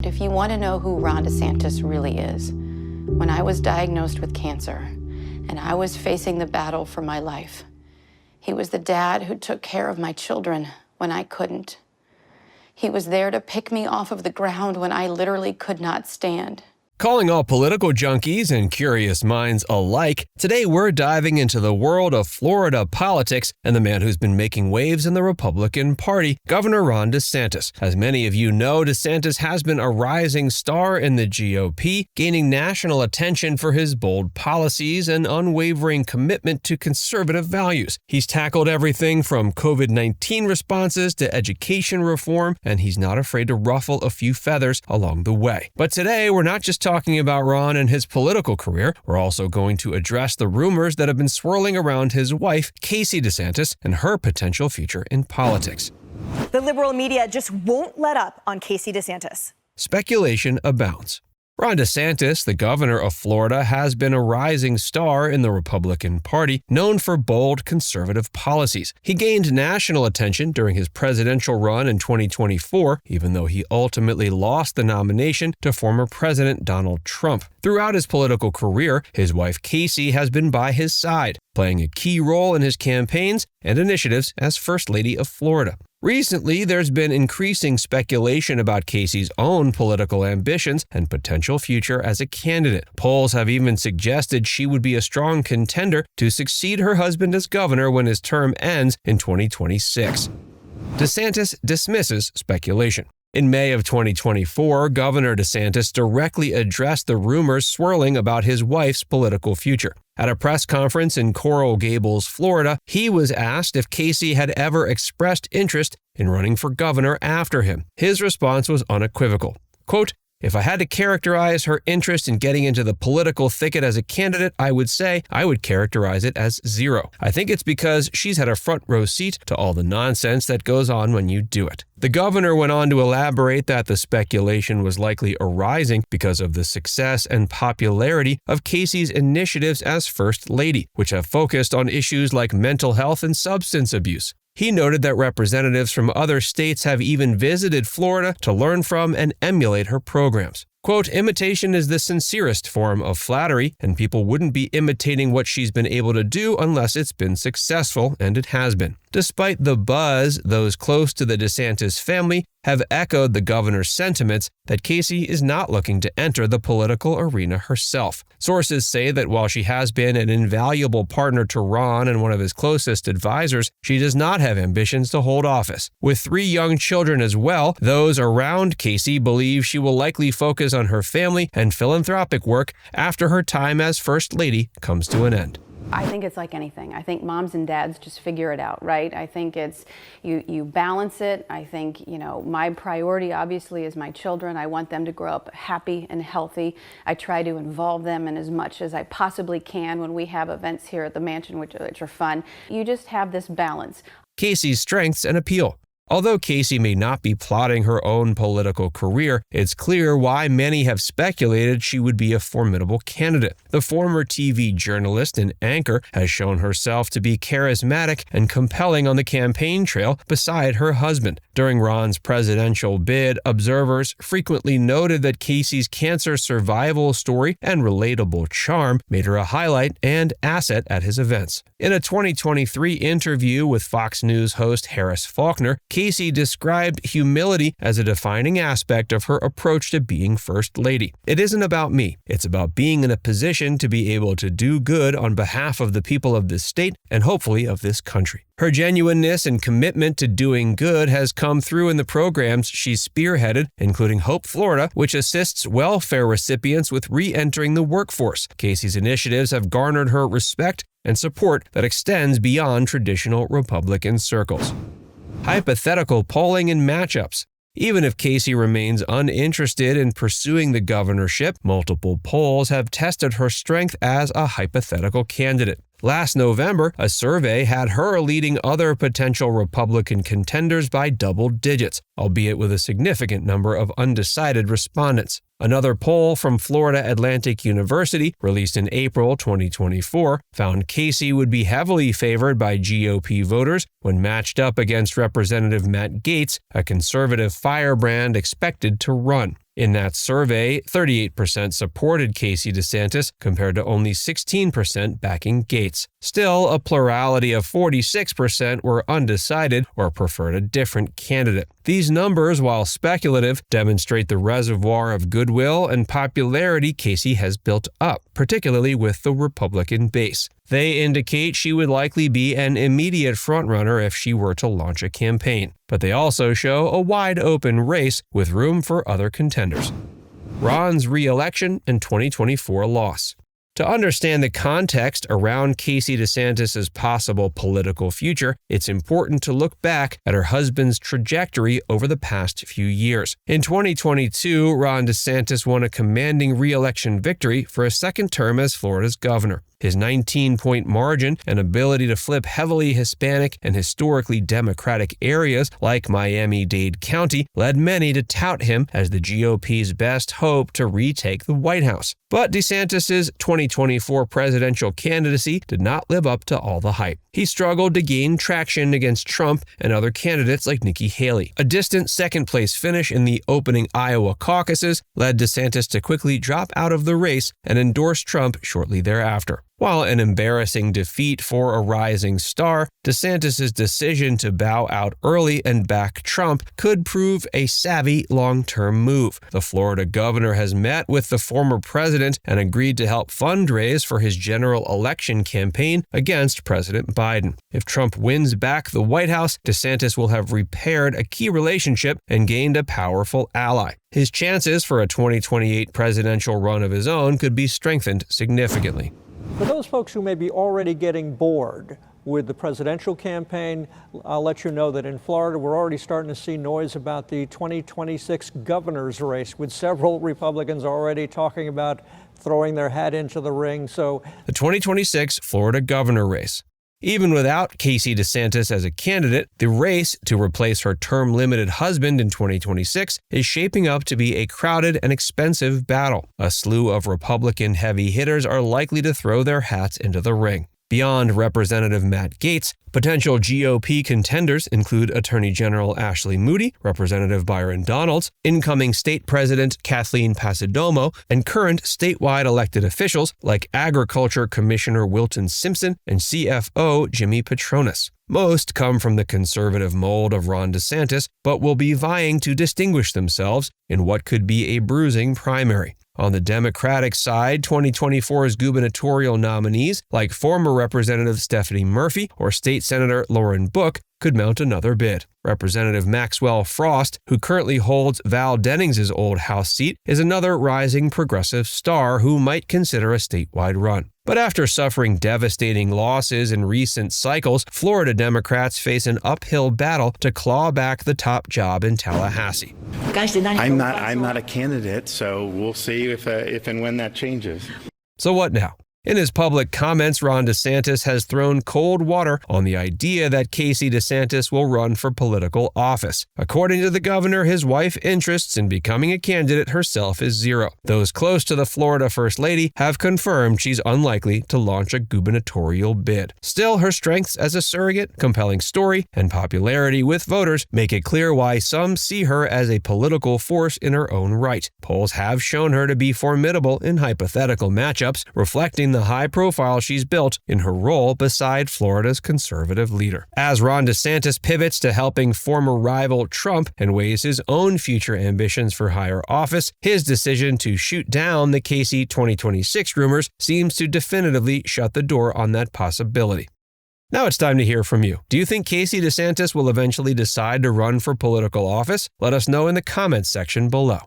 if you want to know who Ron DeSantis really is, when I was diagnosed with cancer and I was facing the battle for my life, he was the dad who took care of my children when I couldn't. He was there to pick me off of the ground when I literally could not stand. Calling all political junkies and curious minds alike, today we're diving into the world of Florida politics and the man who's been making waves in the Republican Party, Governor Ron DeSantis. As many of you know, DeSantis has been a rising star in the GOP, gaining national attention for his bold policies and unwavering commitment to conservative values. He's tackled everything from COVID-19 responses to education reform, and he's not afraid to ruffle a few feathers along the way. But today, we're not just talking about Ron and his political career. We're also going to address the rumors that have been swirling around his wife, Casey DeSantis, and her potential future in politics. The liberal media just won't let up on Casey DeSantis. Speculation abounds. Ron DeSantis, the governor of Florida, has been a rising star in the Republican Party, known for bold conservative policies. He gained national attention during his presidential run in 2024, even though he ultimately lost the nomination to former President Donald Trump. Throughout his political career, his wife Casey has been by his side, playing a key role in his campaigns and initiatives as First Lady of Florida. Recently, there's been increasing speculation about Casey's own political ambitions and potential future as a candidate. Polls have even suggested she would be a strong contender to succeed her husband as governor when his term ends in 2026. DeSantis dismisses speculation. In May of 2024, Governor DeSantis directly addressed the rumors swirling about his wife's political future. At a press conference in Coral Gables, Florida, he was asked if Casey had ever expressed interest in running for governor after him. His response was unequivocal. Quote, "If I had to characterize her interest in getting into the political thicket as a candidate, I would say I would characterize it as zero. I think it's because she's had a front row seat to all the nonsense that goes on when you do it." The governor went on to elaborate that the speculation was likely arising because of the success and popularity of Casey's initiatives as First Lady, which have focused on issues like mental health and substance abuse. He noted that representatives from other states have even visited Florida to learn from and emulate her programs. Quote, "Imitation is the sincerest form of flattery, and people wouldn't be imitating what she's been able to do unless it's been successful, and it has been." Despite the buzz, those close to the DeSantis family have echoed the governor's sentiments that Casey is not looking to enter the political arena herself. Sources say that while she has been an invaluable partner to Ron and one of his closest advisors, she does not have ambitions to hold office. With 3 young children as well, those around Casey believe she will likely focus on her family and philanthropic work after her time as First Lady comes to an end. I think it's like anything. I think moms and dads just figure it out, right? I think it's, you balance it. I think, my priority obviously is my children. I want them to grow up happy and healthy. I try to involve them in as much as I possibly can when we have events here at the mansion, which are fun. You just have this balance. Casey's strengths and appeal. Although Casey may not be plotting her own political career, it's clear why many have speculated she would be a formidable candidate. The former TV journalist and anchor has shown herself to be charismatic and compelling on the campaign trail beside her husband. During Ron's presidential bid, observers frequently noted that Casey's cancer survival story and relatable charm made her a highlight and asset at his events. In a 2023 interview with Fox News host Harris Faulkner, Casey described humility as a defining aspect of her approach to being First Lady. "It isn't about me. It's about being in a position to be able to do good on behalf of the people of this state and hopefully of this country." Her genuineness and commitment to doing good has come through in the programs she's spearheaded, including Hope Florida, which assists welfare recipients with re-entering the workforce. Casey's initiatives have garnered her respect and support that extends beyond traditional Republican circles. Hypothetical polling and matchups. Even if Casey remains uninterested in pursuing the governorship, multiple polls have tested her strength as a hypothetical candidate. Last November, a survey had her leading other potential Republican contenders by double digits, albeit with a significant number of undecided respondents. Another poll from Florida Atlantic University, released in April 2024, found Casey would be heavily favored by GOP voters when matched up against Representative Matt Gaetz, a conservative firebrand expected to run. In that survey, 38% supported Casey DeSantis compared to only 16% backing Gates. Still, a plurality of 46% were undecided or preferred a different candidate. These numbers, while speculative, demonstrate the reservoir of goodwill and popularity Casey has built up, particularly with the Republican base. They indicate she would likely be an immediate frontrunner if she were to launch a campaign. But they also show a wide-open race with room for other contenders. Ron's re-election and 2024 loss. To understand the context around Casey DeSantis' possible political future, it's important to look back at her husband's trajectory over the past few years. In 2022, Ron DeSantis won a commanding re-election victory for a second term as Florida's governor. His 19-point margin and ability to flip heavily Hispanic and historically Democratic areas like Miami-Dade County led many to tout him as the GOP's best hope to retake the White House. But DeSantis' 2024 presidential candidacy did not live up to all the hype. He struggled to gain traction against Trump and other candidates like Nikki Haley. A distant second-place finish in the opening Iowa caucuses led DeSantis to quickly drop out of the race and endorse Trump shortly thereafter. While an embarrassing defeat for a rising star, DeSantis' decision to bow out early and back Trump could prove a savvy long-term move. The Florida governor has met with the former president and agreed to help fundraise for his general election campaign against President Biden. If Trump wins back the White House, DeSantis will have repaired a key relationship and gained a powerful ally. His chances for a 2028 presidential run of his own could be strengthened significantly. For those folks who may be already getting bored with the presidential campaign, I'll let you know that in Florida, we're already starting to see noise about the 2026 governor's race, with several Republicans already talking about throwing their hat into the ring. So the 2026 Florida governor race. Even without Casey DeSantis as a candidate, the race to replace her term-limited husband in 2026 is shaping up to be a crowded and expensive battle. A slew of Republican heavy hitters are likely to throw their hats into the ring. Beyond Representative Matt Gaetz, potential GOP contenders include Attorney General Ashley Moody, Representative Byron Donalds, incoming State President Kathleen Passidomo, and current statewide elected officials like Agriculture Commissioner Wilton Simpson and CFO Jimmy Petronas. Most come from the conservative mold of Ron DeSantis, but will be vying to distinguish themselves in what could be a bruising primary. On the Democratic side, 2024's gubernatorial nominees, like former Representative Stephanie Murphy or State Senator Lauren Book, could mount another bid. Representative Maxwell Frost, who currently holds Val Dennings' old House seat, is another rising progressive star who might consider a statewide run. But after suffering devastating losses in recent cycles, Florida Democrats face an uphill battle to claw back the top job in Tallahassee. I'm not a candidate, so we'll see if and when that changes. So what now? In his public comments, Ron DeSantis has thrown cold water on the idea that Casey DeSantis will run for political office. According to the governor, his wife's interests in becoming a candidate herself is zero. Those close to the Florida First Lady have confirmed she's unlikely to launch a gubernatorial bid. Still, her strengths as a surrogate, compelling story, and popularity with voters make it clear why some see her as a political force in her own right. Polls have shown her to be formidable in hypothetical matchups, reflecting the high profile she's built in her role beside Florida's conservative leader. As Ron DeSantis pivots to helping former rival Trump and weighs his own future ambitions for higher office, his decision to shoot down the Casey 2026 rumors seems to definitively shut the door on that possibility. Now it's time to hear from you. Do you think Casey DeSantis will eventually decide to run for political office? Let us know in the comments section below.